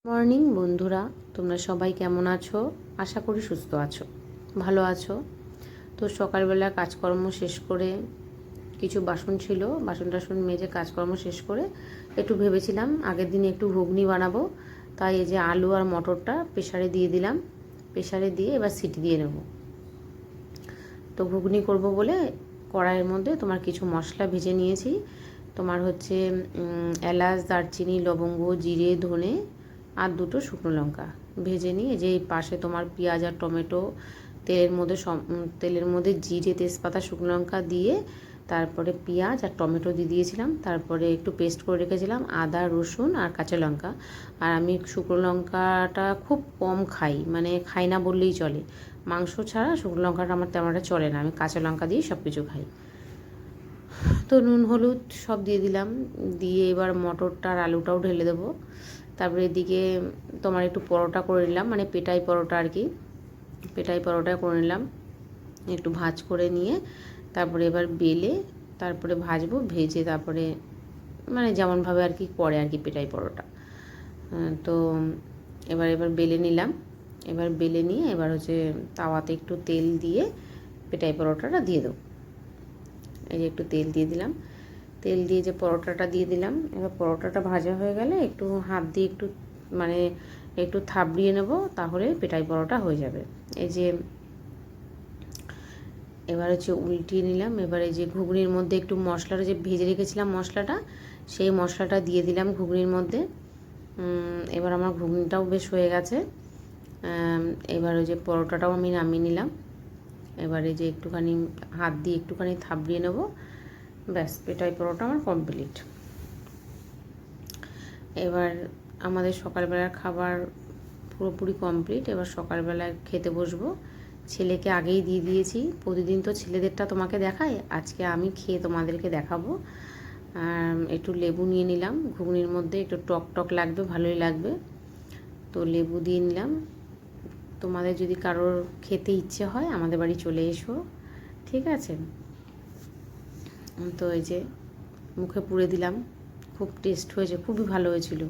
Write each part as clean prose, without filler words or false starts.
Morning বন্ধুরা, তোমরা সবাই কেমন আছো? আশা করি সুস্থ আছো, ভালো আছো। তো সকালবেলা কাজকর্ম শেষ করে কিছু বাসন ছিল, বাসন টাসন মেজে কাজকর্ম শেষ করে একটু ভেবেছিলাম আগের দিনে একটু ঘুগনি বানাবো। তাই এই যে আলু আর মটরটা প্রেসারে দিয়ে দিলাম, প্রেসারে দিয়ে এবার সিটি দিয়ে নেব। তো ঘুগনি করব বলে কড়াইয়ের মধ্যে তোমার কিছু মশলা ভেজে নিয়েছি। তোমার হচ্ছে এলাচ, দারচিনি, লবঙ্গ, জিরে, ধনে আর দুটো শুকনো লঙ্কা ভেজে নিয়ে যে পাশে তোমার পেঁয়াজ আর টমেটো তেলের মধ্যে জিরে, তেজপাতা, শুকনো লঙ্কা দিয়ে তারপরে পেঁয়াজ আর টমেটো দিয়ে দিয়েছিলাম। তারপরে একটু পেস্ট করে রেখেছিলাম আদা, রসুন আর কাঁচা লঙ্কা। আর আমি শুকনো লঙ্কাটা খুব কম খাই, মানে খাই না বললেই চলে। মাংস ছাড়া শুকনো লঙ্কাটা আমার তেমনটা চলে না, আমি কাঁচা লঙ্কা দিয়ে সব কিছু খাই। তো নুন হলুদ সব দিয়ে দিলাম, দিয়ে এবার মটরটা আর আলুটাও ঢেলে দেবো। তারপরে এদিকে তোমার একটু পরোটা করে নিলাম, মানে পেটাই পরোটা আর কি, পেটাই পরোটা করে নিলাম একটু ভাজ করে নিয়ে। তারপরে এবার বেলে তারপরে ভাজবো, ভেজে তারপরে মানে যেমনভাবে আর কি করে আর কি পেটাই পরোটা। তো এবার বেলে নিলাম, এবার বেলে নিয়ে এবার হচ্ছে তাওয়াতে একটু তেল দিয়ে পেটাই পরোটাটা দিয়ে দেবো। এই যে একটু তেল দিয়ে দিলাম, তেল দিয়ে যে পরোটাটা দিয়ে দিলাম। এবার পরোটাটা ভাজা হয়ে গেলে একটু হাত দিয়ে একটু মানে একটু থাবড়িয়ে নেব, তাহলে পেটাই পরোটা হয়ে যাবে। এই যে এবার হচ্ছে উল্টিয়ে নিলাম। এবার এই যে ঘুগনির মধ্যে একটু মশলাটা যে ভেজে রেখেছিলাম মশলাটা, সেই মশলাটা দিয়ে দিলাম ঘুগনির মধ্যে। এবার আমার ঘুগনিটাও বেশ হয়ে গেছে। এবার ওই যে পরোটাটাও আমি নামিয়ে নিলাম। এবারে যে একটুখানি হাত দিয়ে একটুখানি থাবড়িয়ে নেব, ব্যাস পেটাই পরোটা আমার কমপ্লিট। এবার আমাদের সকালবেলার খাবার পুরোপুরি কমপ্লিট। এবার সকালবেলায় খেতে বসবো। ছেলেকে আগেই দিয়ে দিয়েছি, প্রতিদিন তো ছেলেদেরটা তোমাকে দেখাই, আজকে আমি খেয়ে তোমাদেরকে দেখাবো। একটু লেবু নিয়ে নিলাম, ঘুগনির মধ্যে একটু টক টক লাগবে, ভালোই লাগবে, তো লেবু দিয়ে নিলাম। তোমাদের যদি কারোর খেতে ইচ্ছে হয় আমাদের বাড়ি চলে এসো, ঠিক আছে। তো এই যে মুখে পুড়ে দিলাম, খুব টেস্ট হয়েছে, খুবই ভালো হয়েছিল।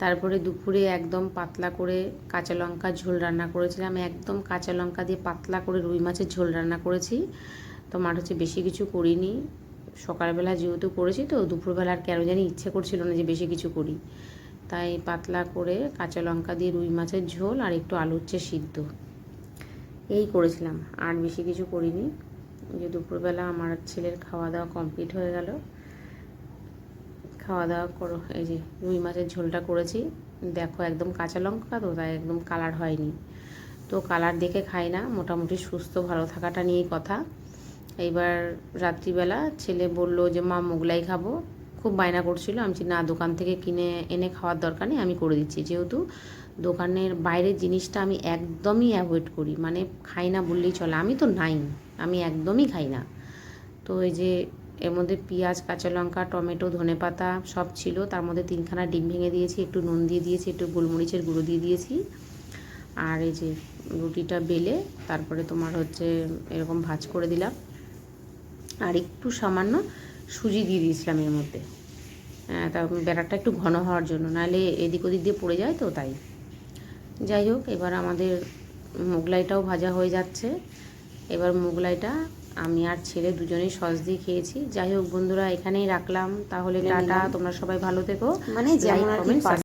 তারপরে দুপুরে একদম পাতলা করে কাঁচা লঙ্কা ঝোল রান্না করেছিলাম, একদম কাঁচা লঙ্কা দিয়ে পাতলা করে রুই মাছের ঝোল রান্না করেছি। তোমার হচ্ছে বেশি কিছু করিনি, সকালবেলা যেহেতু করেছি তো দুপুরবেলা আর কেন জানি ইচ্ছে করছিল না যে বেশি কিছু করি, তাই পাতলা করে কাঁচা লঙ্কা দিয়ে রুই মাছের ঝোল আর একটু আলু হচ্ছে সিদ্ধ, এই করেছিলাম, আর বেশি কিছু করিনি। যে দুপুরবেলা আমার ছেলের খাওয়া দাওয়া কমপ্লিট হয়ে গেল। খাওয়া দাওয়া করো, এই যে রুই মাছের ঝোলটা করেছি, দেখো একদম কাঁচা লঙ্কা তো তাই একদম কালার হয়নি, তো কালার দেখে খাই না, মোটামুটি সুস্থ ভালো থাকাটা নিয়েই কথা। এইবার রাত্রিবেলা ছেলে বলল যে মা মোগলাই খাবো, খুব বায়না করছিল। আমি না, দোকান থেকে কিনে এনে খাওয়ার দরকার নেই, আমি করে দিচ্ছি। যেহেতু দোকানের বাইরের জিনিসটা আমি একদমই অ্যাভয়েড করি, মানে খাই না বললেই চলে, আমি তো নাই, আমি একদমই খাই না। তো এই যে এর মধ্যে পেঁয়াজ, কাঁচা লঙ্কা, টমেটো, ধনেপাতা সব ছিল, তার মধ্যে 3খানা ডিম ভেঙে দিয়েছি, একটু নুন দিয়ে দিয়েছি, একটু গোলমরিচের গুঁড়ো দিয়ে দিয়েছি। আর এই যে রুটিটা বেলে তারপরে তোমার হচ্ছে এরকম ভাঁজ করে দিলাম, আর একটু সামান্য সুজি দিয়ে দিয়েছিলাম এর মধ্যে, তা ব্যাটারটা একটু ঘন হওয়ার জন্য, নাহলে এদিক ওদিক দিয়ে পড়ে যায় তো তাই। যাই হোক, এবার আমাদের মোগলাইটাও ভাজা হয়ে যাচ্ছে। এবার মোগলাইটা আমি আর ছেলে দুজনেই সস দিয়ে খেয়েছি। যাই হোক বন্ধুরা, এখানেই রাখলাম তাহলে, টাটা, তোমরা সবাই ভালো থেকো, মানে যেমন আর কি।